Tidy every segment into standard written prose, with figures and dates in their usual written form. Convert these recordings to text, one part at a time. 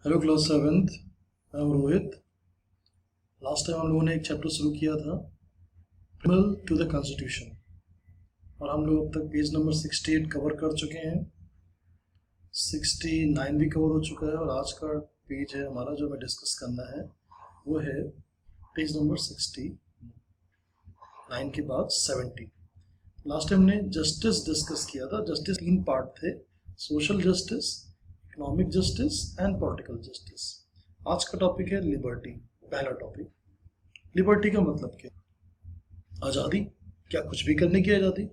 Hello class seventh, मैं हूँ Rohit. Last time हम लोगों ने एक चैप्टर शुरू किया था, प्रिमल टू द कॉन्स्टिट्यूशन, और हम लोग अब तक पेज नंबर 68 कवर कर चुके हैं। 69 भी कवर हो चुका है, और आज का पेज है हमारा जो हमें डिस्कस करना है वो है पेज नंबर 69 के बाद 70। लास्ट टाइम हमने जस्टिस डिस्कस किया था। जस्टिस 3 पार्ट थे, social justice, economic justice and political justice. आज का टॉपिक है लिबर्टी। पहला टॉपिक, लिबर्टी का मतलब क्या? आज़ादी। क्या कुछ भी करने की आज़ादी?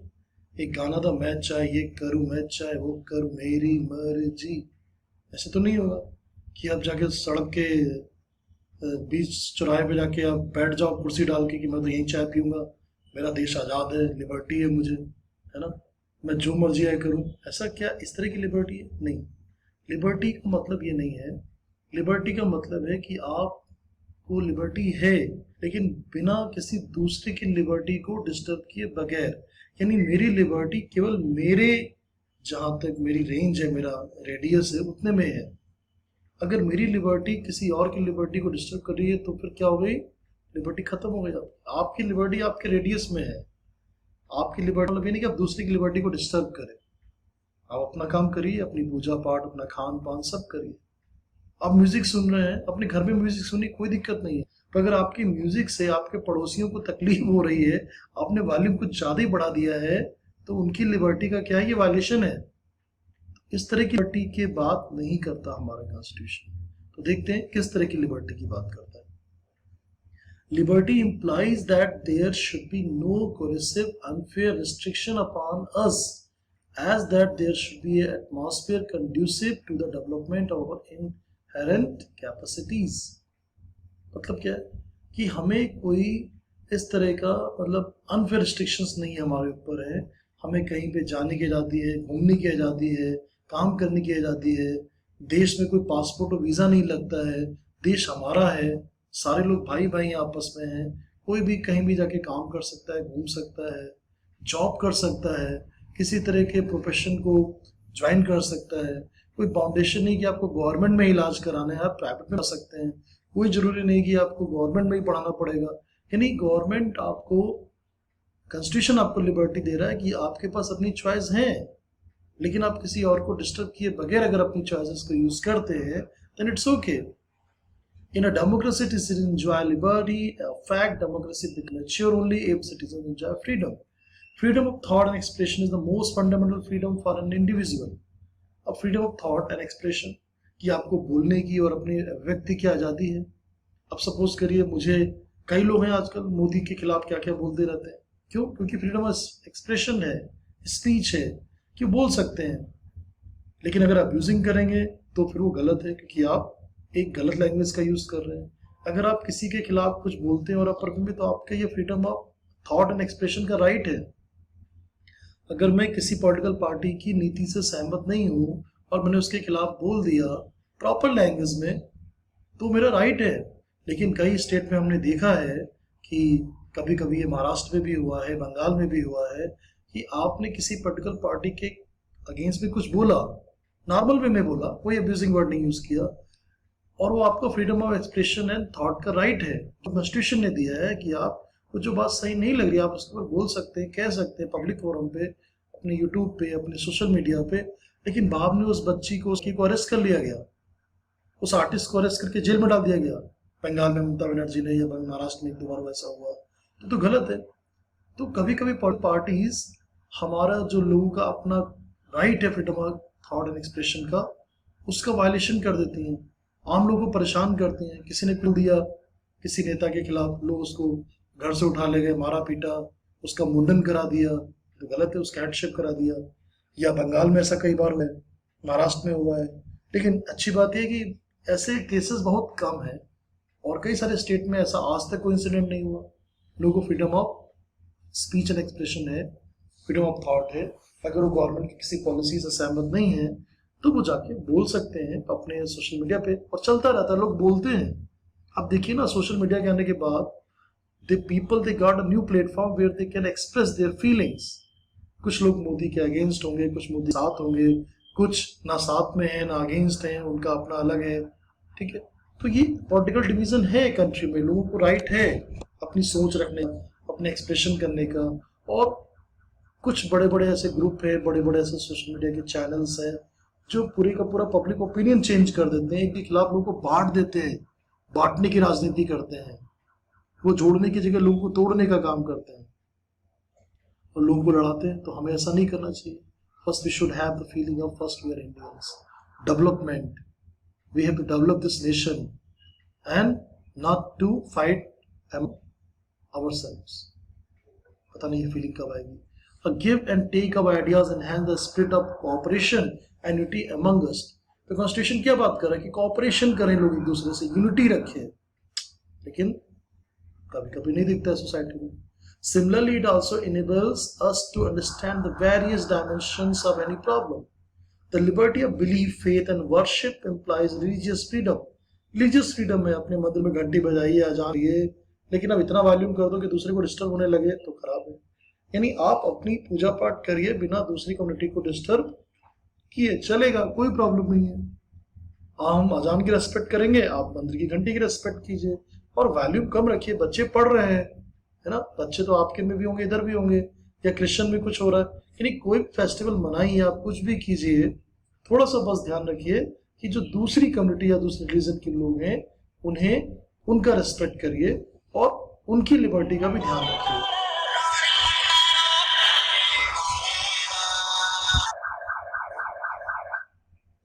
एक गाना था, मैं चाहे ये करूँ, मैं चाहे वो करूँ, मेरी मर्जी। ऐसे तो नहीं होगा कि आप जाके सड़क के बीच चौराहे पे जाके आप बैठ जाओ कुर्सी डाल के कि मैं तो यहीं चाय पीऊंगा, मेरा देश आज़ाद है, लिबर्टी है मुझे, है ना, मैं जो मर्जी आए करूँ। ऐसा क्या इस तरह की लिबर्टी है? नहीं। लिबर्टी का मतलब ये नहीं है। लिबर्टी का मतलब है कि आपको लिबर्टी है, लेकिन बिना किसी दूसरे की लिबर्टी को डिस्टर्ब किए बगैर। यानी मेरी लिबर्टी केवल मेरे, जहाँ तक मेरी रेंज है, मेरा रेडियस है, उतने में है। अगर मेरी लिबर्टी किसी और की लिबर्टी को डिस्टर्ब कर रही है तो फिर क्या हो गई? लिबर्टी खत्म हो गई। आपकी लिबर्टी आपके रेडियस में है। आपकी लिबर्टी मतलब ये नहीं कि आप दूसरे की लिबर्टी को डिस्टर्ब करें। आप अपना काम करिए, अपनी पूजा पाठ, अपना खान पान सब करिए। आप म्यूजिक सुन रहे हैं, अपने घर में म्यूजिक सुनिए, कोई दिक्कत नहीं है। पर अगर आपकी म्यूजिक से आपके पड़ोसियों को तकलीफ हो रही है, आपने वॉल्यूम कुछ ज्यादा ही बढ़ा दिया है, तो उनकी लिबर्टी का क्या है? ये वायलेशन है। इस तरह की लिबर्टी की बात नहीं करता हमारा कॉन्स्टिट्यूशन। तो देखते हैं किस तरह की लिबर्टी की बात करता है। Liberty implies that there should be no coercive, unfair restriction upon us, as that there should be an atmosphere conducive to the development of our inherent capacities। मतलब क्या है कि हमें कोई इस तरह का मतलब अनफेयर रिस्ट्रिक्शंस नहीं हमारे ऊपर है। हमें कहीं पे जाने की आज़ादी है, घूमने की आज़ादी है, काम करने की आज़ादी है। देश में कोई पासपोर्ट और वीज़ा नहीं लगता है। देश हमारा है, सारे लोग भाई भाई आपस में हैं। कोई भी कहीं भी जाके काम कर सकता है, घूम सकता है, जॉब कर सकता है, किसी तरह के प्रोफेशन को ज्वाइन कर सकता है। कोई बाउंडेशन नहीं कि आपको गवर्नमेंट में इलाज कराना है, आप प्राइवेट में कर सकते हैं। कोई जरूरी नहीं कि आपको गवर्नमेंट में ही पढ़ाना पड़ेगा। यानी गवर्नमेंट आपको, कॉन्स्टिट्यूशन आपको लिबर्टी दे रहा है कि आपके पास अपनी चॉइस है, लेकिन आप किसी और को डिस्टर्ब किए बगैर अगर अपनी चॉइसेस को यूज करते हैं then it's okay. In a democracy, citizens enjoy liberty. A fact, democracy becomes mature only if citizens enjoy freedom. Freedom of thought and expression is the most fundamental freedom for an individual. अब freedom of thought and expression कि आपको बोलने की और अपने व्यक्ति की आज़ादी है। अब सपोज करिए, मुझे कई लोग हैं आजकल मोदी के खिलाफ क्या क्या बोलते रहते हैं। क्यों? क्योंकि फ्रीडम ऑफ एक्सप्रेशन है, स्पीच है, कि बोल सकते हैं। लेकिन अगर आप यूजिंग करेंगे तो फिर वो गलत है, क्योंकि आप एक गलत लैंग्वेज का यूज कर रहे हैं। अगर आप किसी के खिलाफ कुछ बोलते हैं और आप परफॉर्म, तो आपका ये freedom of thought and expression का राइट है। अगर मैं किसी पॉलिटिकल पार्टी की नीति से सहमत नहीं हूं और मैंने उसके खिलाफ बोल दिया प्रॉपर लैंग्वेज में, तो मेरा राइट है। लेकिन कई स्टेट में हमने देखा है कि कभी कभी ये महाराष्ट्र में भी हुआ है, बंगाल में भी हुआ है, कि आपने किसी पर्टिकुलर पार्टी के अगेंस्ट में कुछ बोला, नॉर्मल वे में बोला, कोई अब्यूजिंग वर्ड नहीं यूज किया, और वो आपको freedom of expression and thought का राइट है। जो कॉन्स्टिट्यूशन ने दिया है कि आपको जो बात सही नहीं लग रही आप उसके ऊपर बोल सकते हैं, कह सकते हैं पब्लिक फोरम पे, अपने यूट्यूब पे, अपने सोशल मीडिया पे। लेकिन बाद में उस बच्ची को, उसकी को अरेस्ट कर लिया गया, उस आर्टिस्ट को अरेस्ट करके जेल में डाल दिया गया। बंगाल में ममता बनर्जी ने, या महाराष्ट्र में एक दो बार वैसा हुआ, तो गलत है। तो कभी कभी पार्टीज हमारा जो लोगों का अपना राइट है freedom of thought and expression का, उसका वायलेशन कर देती हैं, आम लोगों को परेशान करते हैं। किसी ने पीट दिया किसी नेता के खिलाफ, लोग उसको घर से उठा ले गए, मारा पीटा, उसका मुंडन करा दिया, तो गलत है, उसका हेडशिप करा दिया। या बंगाल में ऐसा कई बार हुआ है, महाराष्ट्र में हुआ है। लेकिन अच्छी बात यह कि ऐसे केसेस बहुत कम है, और कई सारे स्टेट में ऐसा आज तक कोई इंसिडेंट नहीं हुआ। लोगों को freedom of speech and expression है, फ्रीडम ऑफ थॉट है। अगर वो गवर्नमेंट की किसी पॉलिसी से सहमत नहीं है तो वो जाके बोल सकते हैं अपने सोशल मीडिया पे, और चलता रहता है, लोग बोलते हैं। अब देखिए ना, सोशल मीडिया के आने के बाद they got a new platform where they can express their feelings. कुछ लोग मोदी के अगेंस्ट होंगे, कुछ मोदी साथ होंगे, कुछ ना साथ में है ना अगेंस्ट हैं, उनका अपना अलग है। ठीक है। तो ये पॉलिटिकल डिवीजन है कंट्री में, लोगों को राइट है अपनी सोच रखने का, अपने एक्सप्रेशन करने का। और कुछ बड़े बड़े ऐसे ग्रुप है, बड़े बड़े ऐसे सोशल मीडिया के चैनल्स हैं जो पूरे का पूरा पब्लिक ओपिनियन चेंज कर देते हैं, एक के खिलाफ लोगों को बांट देते हैं, बांटने की राजनीति करते हैं। वो जोड़ने की जगह लोगों को तोड़ने का काम करते हैं और लोगों को लड़ाते हैं। तो हमें ऐसा नहीं करना चाहिए। First we should have the feeling of first we are Indians, development, we have to develop this nation and not to fight ourselves. पता नहीं ये फीलिंग कब आएगी। A give and take of ideas enhance the spirit of cooperation and unity among us. तो constitution क्या बात कर रहा है कि कॉपरेशन करें लोग एक दूसरे से, यूनिटी रखें, लेकिन कभी कभी नहीं दिखता है सोसाइटी में। Similarly, it also enables us to understand the various dimensions of any problem. The liberty of belief, faith and worship implies religious freedom. Religious freedom है, अपने मंदिर में घंटी बजाइए, अजान दिए, लेकिन अब इतना वॉल्यूम कर दो कि दूसरे को डिस्टर्ब होने लगे तो खराब है। यानी आप अपनी पूजा पाठ करिए बिना दूसरी कम्युनिटी को डिस्टर्ब किए, चलेगा, कोई प्रॉब्लम नहीं है। हम अजान की रेस्पेक्ट करेंगे, आप मंदिर की घंटी की रेस्पेक्ट कीजिए और वॉल्यूम कम रखिए। बच्चे पढ़ रहे हैं, है ना, बच्चे तो आपके में भी होंगे, इधर भी होंगे, या क्रिश्चियन में कुछ हो रहा है, यानी कोई फेस्टिवल मनाइए, आप कुछ भी कीजिए, थोड़ा सा बस ध्यान रखिए कि जो दूसरी कम्युनिटी या दूसरे रिलीजन के लोग हैं उन्हें उनका रेस्पेक्ट करिए और उनकी लिबर्टी का भी ध्यान रखिए।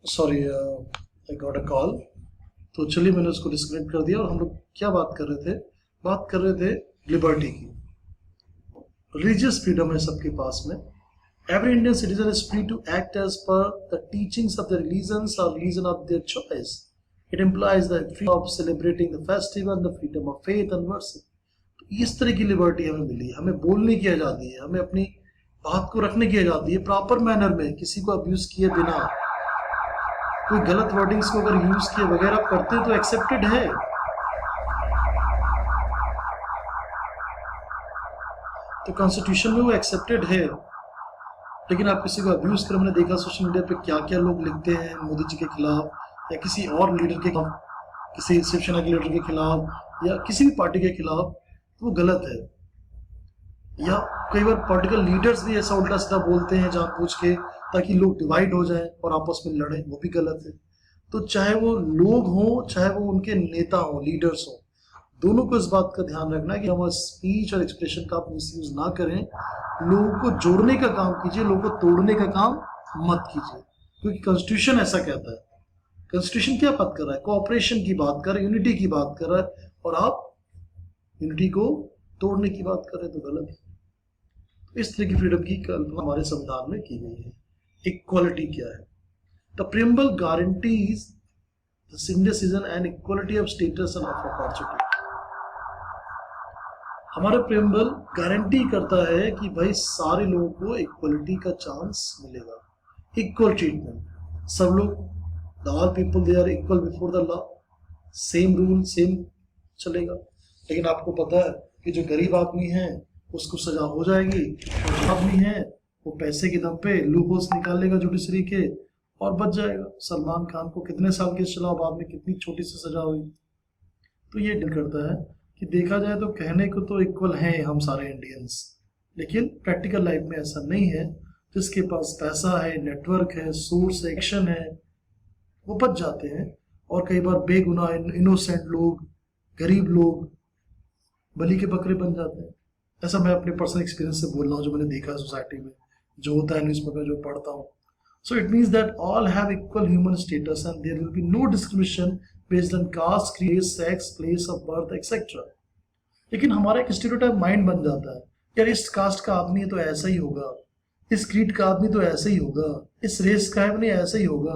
Sorry, I got a call. तो चलिए मैंने उसको डिस्कनेक्ट कर दिया और हम लोग क्या बात कर रहे थे? बात कर रहे थे लिबर्टी की। रिलीजियस फ्रीडम है सबके पास में। Every Indian citizen is free to act as per the teachings of the religions और religion of their choice. It implies the freedom of celebrating the festival, the freedom of faith and worship. तो इस तरह की liberty हमें मिली है। हमें बोलने की आज़ादी है, हमें अपनी बात को रखने की आज़ादी है प्रॉपर मैनर में, किसी को अब्यूज किए बिना। कोई गलत वर्डिंग्स को अगर यूज किए वगैरह करते तो एक्सेप्टेड है। तो कॉन्स्टिट्यूशन में वो एक्सेप्टेड है। लेकिन आप किसी को अब्यूज कर, मैंने देखा सोशल मीडिया पे क्या क्या लोग लिखते हैं मोदी जी के खिलाफ या किसी और लीडर के खिलाफ, किसी शिवसेना के लीडर के खिलाफ या किसी भी पार्टी के खिलाफ, तो वो गलत है। या कई बार पॉलिटिकल लीडर्स भी ऐसा उल्टा सीधा बोलते हैं जानबूझ के ताकि लोग डिवाइड हो जाएं और आपस में लड़ें, वो भी गलत है। तो चाहे वो लोग हों, चाहे वो उनके नेता हों, लीडर्स हों, दोनों को इस बात का ध्यान रखना कि हम स्पीच और एक्सप्रेशन का आप मिसयूज ना करें। लोगों को जोड़ने का काम कीजिए, लोगों को तोड़ने का काम मत कीजिए, क्योंकि कॉन्स्टिट्यूशन ऐसा कहता है। कॉन्स्टिट्यूशन क्या बात कर रहा है? कोऑपरेशन की बात कर रहा है, यूनिटी की बात कर रहा है, और आप यूनिटी को तोड़ने की बात कर रहे हैं तो गलत है। इस तरह की फ्रीडम की कल्पना हमारे संविधान में की गई है। इक्वालिटी क्या है? The preamble guarantees the single citizen and equality of status end of opportunity. हमारा प्रीएम्बल गारंटी करता है कि भाई सारे लोगों को इक्वालिटी का चांस मिलेगा, इक्वल ट्रीटमेंट। सब लोग, all people they are equal before the law, same rule same चलेगा। लेकिन आपको पता है कि जो गरीब आदमी है उसको सजा हो जाएगी, और जो आदमी है वो पैसे के दम पे लूपहोल्स निकाल लेगा जुडिशरी के और बच जाएगा। सलमान खान को कितने साल केस चला, बाद में कितनी छोटी सी सजा हुई। तो ये डील करता है कि देखा जाए तो कहने को तो इक्वल हैं हम सारे इंडियंस, लेकिन प्रैक्टिकल लाइफ में ऐसा नहीं है। जिसके पास पैसा है, नेटवर्क है, सोर्स एक्शन है, वो बच जाते हैं। और कई बार बेगुनाह इनोसेंट लोग, गरीब लोग बलि के बकरे बन जाते हैं। ऐसा मैं अपने पर्सनल एक्सपीरियंस से बोल रहा हूँ, जो मैंने देखा सोसाइटी में, जो होता है न्यूज़पेपर जो पढ़ता हूँ। So it means that all have equal human status and there will be no discrimination based on caste, creed, sex, place of birth etcetera. लेकिन हमारा एक स्टीरियोटाइप माइंड बन जाता है, यार इस कास्ट का आदमी है तो ऐसा ही होगा, इस क्रीड का आदमी तो ऐसा ही होगा, इस रेस का है नहीं ऐसा ही होगा,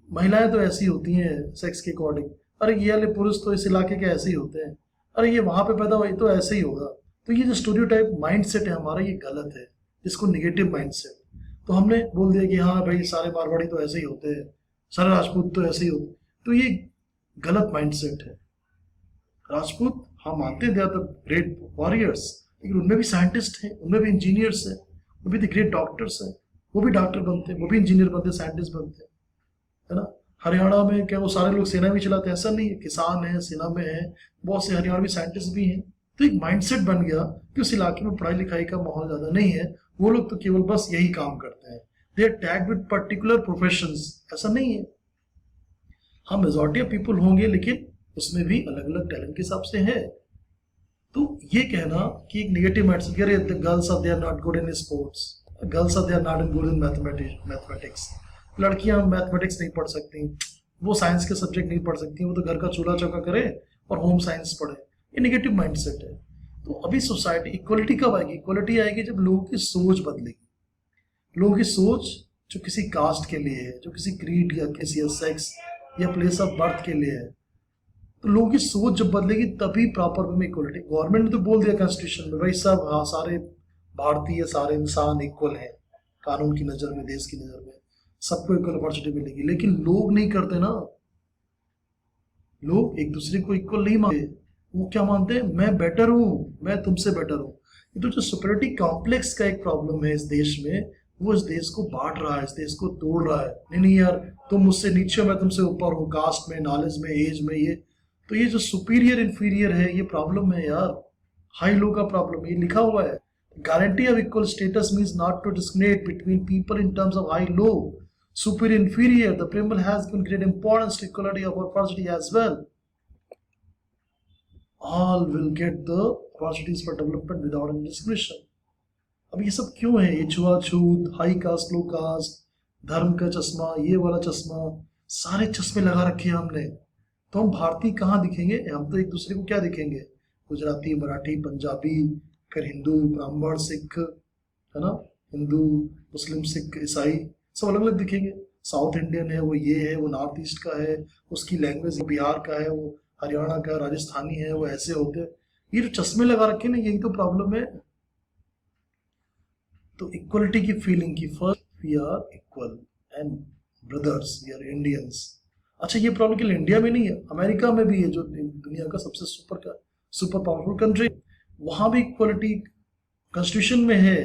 महिलाएं तो ऐसी होती हैं सेक्स के अकॉर्डिंग, अरे ये वाले पुरुष तो इस इलाके के ऐसे ही होते हैं, अरे ये वहां पे पैदा हुआ तो ऐसे ही होगा। तो ये जो स्टीरियोटाइप माइंडसेट है हमारा, ये गलत है, इसको नेगेटिव माइंडसेट। तो हमने बोल दिया कि हाँ भाई सारे मारवाड़ी तो ऐसे ही होते हैं, सारे राजपूत तो ऐसे ही होते हैं। तो ये गलत माइंडसेट है। राजपूत हम मानते हैं they are the great warriors, लेकिन उनमें भी साइंटिस्ट हैं, उनमें भी इंजीनियर्स हैं, वो भी द ग्रेट डॉक्टर्स हैं, वो भी डॉक्टर बनते हैं, वो भी इंजीनियर बनते हैं, साइंटिस्ट बनते हैं, है ना। हरियाणा में क्या वो सारे लोग सेना भी चलाते हैं? ऐसा नहीं है, किसान है, सेना में है, बहुत से हरियाणवी साइंटिस्ट भी हैं। तो एक माइंडसेट बन गया कि उस इलाके में पढ़ाई लिखाई का माहौल ज्यादा नहीं है, वो लोग तो केवल बस यही काम करते हैं, they are tagged with particular professions. ऐसा नहीं है, हाँ मेजॉरिटी ऑफ पीपल होंगे, लेकिन उसमें भी अलग अलग टैलेंट के हिसाब से है। तो ये कहना कि एक नेगेटिव माइंडसेट, अरे the girls are they are not good in sports, girls are they are not in good in mathematics, लड़कियां मैथमेटिक्स नहीं पढ़ सकती, वो साइंस के सब्जेक्ट नहीं पढ़ सकती, वो तो घर का चूल्हा चौका करे और होम साइंस पढ़े, ये नेगेटिव माइंडसेट है। तो अभी सोसाइटी इक्वलिटी कब आएगी? इक्वलिटी आएगी जब लोगों की सोच बदलेगी। लोगों की सोच जो किसी कास्ट के लिए है, जो किसी क्रीड या किसी सेक्स या प्लेस ऑफ बर्थ के लिए है, तो लोगों की सोच जब बदलेगी तभी प्रॉपर वे में इक्वलिटी। गवर्नमेंट ने तो बोल दिया कॉन्स्टिट्यूशन में, भाई सब हाँ सारे भारतीय सारे इंसान इक्वल हैं कानून की नजर में, देश की नजर में सबको इक्वल अपॉर्चुनिटी मिलेगी, लेकिन लोग नहीं करते ना। लोग एक दूसरे को इक्वल नहीं मानते, वो क्या मानते हैं? मैं बेटर हूँ, मैं तुमसे बेटर हूँ। ये तो जो सुपरियरिटी कॉम्प्लेक्स का एक प्रॉब्लम है इस देश में, वो इस देश को बांट रहा है, इस देश को तोड़ रहा है। नहीं नहीं यार, तुम मुझसे नीचे, मैं तुमसे ऊपर हूँ, कास्ट में, नॉलेज में, एज में, ये तो ये जो सुपीरियर इंफीरियर है, ये प्रॉब्लम है यार, हाई लो का प्रॉब्लम है, ये लिखा हुआ है। Guarantee of equal status means not to discriminate between people in terms of high low, superior inferior. The preamble has been great importance to equality of opportunity as well. All will get the opportunities for development without any discrimination. अब ये सब क्यों है? ये छुआछूत, high cast, लो cast, धर्म का चश्मा, ये वाला चश्मा, सारे चश्मे लगा रखे हैं हमने। तो हम भारतीय कहाँ दिखेंगे? हम तो एक दूसरे को क्या दिखेंगे? गुजराती, मराठी, पंजाबी, फिर हिंदू, ब्राह्मण, सिख, है ना, हिंदू, मुस्लिम, सिख, ईसाई, सब अलग अलग दिखेंगे। साउथ इंडियन है, वो ये है, वो नॉर्थ ईस्ट का है, उसकी लैंग्वेज बिहार का है, वो हरियाणा का, राजस्थानी है, वो ऐसे होते हैं। ये जो चश्मे लगा रखे ना, यही तो प्रॉब्लम है। तो इक्वलिटी की फीलिंग की, first we are equal and brothers, we are Indians. अच्छा, ये प्रॉब्लम केवल इंडिया में नहीं है, अमेरिका में भी है, जो दुनिया का सबसे सुपर पावरफुल कंट्री, वहां भी इक्वलिटी कॉन्स्टिट्यूशन में है,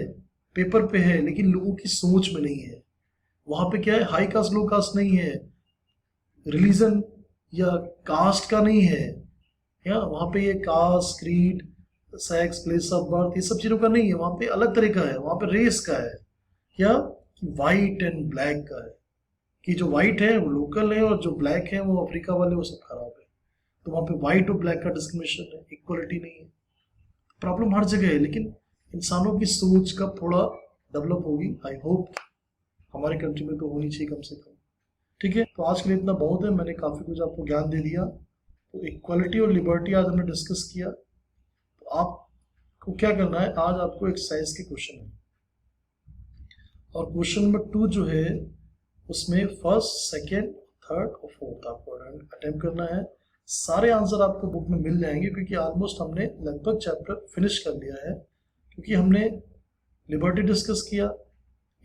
पेपर पे है, लेकिन लोगों की सोच में नहीं है। वहां पे क्या है? हाई कास्ट, लो कास्ट नहीं है, रिलीजन या कास्ट का नहीं है, या वहां पे ये caste, creed, sex, place of birth, ये सब चीजों का नहीं है। वहां पे अलग तरह का है, वहां पे रेस का है, क्या व्हाइट एंड ब्लैक का है, कि जो व्हाइट है वो लोकल है और जो ब्लैक है वो अफ्रीका वाले, वो सब खराब है। तो वहां पे व्हाइट और ब्लैक का डिस्क्रिमिनेशन है, इक्वलिटी नहीं है। प्रॉब्लम हर जगह है, लेकिन इंसानों की सोच कब थोड़ा डेवलप होगी, आई होप हमारी कंट्री में तो होनी चाहिए कम से कम। ठीक है, तो आज के लिए इतना बहुत है, मैंने काफ़ी कुछ आपको ज्ञान दे दिया। तो इक्वलिटी और लिबर्टी आज हमने डिस्कस किया। तो आपको क्या करना है, आज आपको एक्सरसाइज के क्वेश्चन है, और क्वेश्चन नंबर 2 जो है उसमें फर्स्ट, सेकेंड, थर्ड और फोर्थ आपको अटेम्प्ट करना है। सारे आंसर आपको बुक में मिल जाएंगे, क्योंकि ऑलमोस्ट हमने लगभग चैप्टर फिनिश कर लिया है। क्योंकि हमने लिबर्टी डिस्कस किया,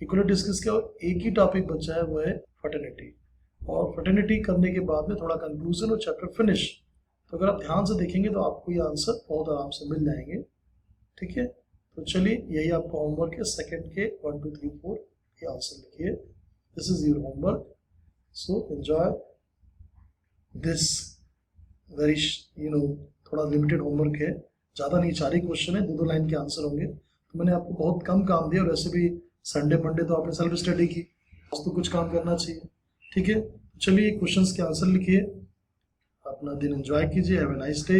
इक्वलिटी डिस्कस किया, और एक ही टॉपिक बचा है, वो है फर्टर्निटी। और फर्टर्निटी करने के बाद में थोड़ा कंक्लूजन और चैप्टर फिनिश। तो अगर आप ध्यान से देखेंगे तो आपको ये आंसर बहुत आराम से मिल जाएंगे। ठीक है, तो चलिए, यही आपका होमवर्क है, सेकंड के 1 2 3 4 ये आंसर लिखिए। This is your homework, so enjoy this very थोड़ा लिमिटेड होमवर्क है, ज़्यादा नहीं, 4 ही क्वेश्चन है, 2 लाइन के आंसर होंगे। तो मैंने आपको बहुत कम काम दिया, और वैसे भी संडे मंडे तो आपने सेल्फ स्टडी की, आज तो कुछ काम करना चाहिए। ठीक है, चलिए क्वेश्चंस के आंसर लिखिए, अपना दिन एंजॉय कीजिए। Have a nice day,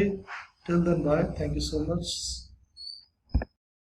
till then bye, thank you so much.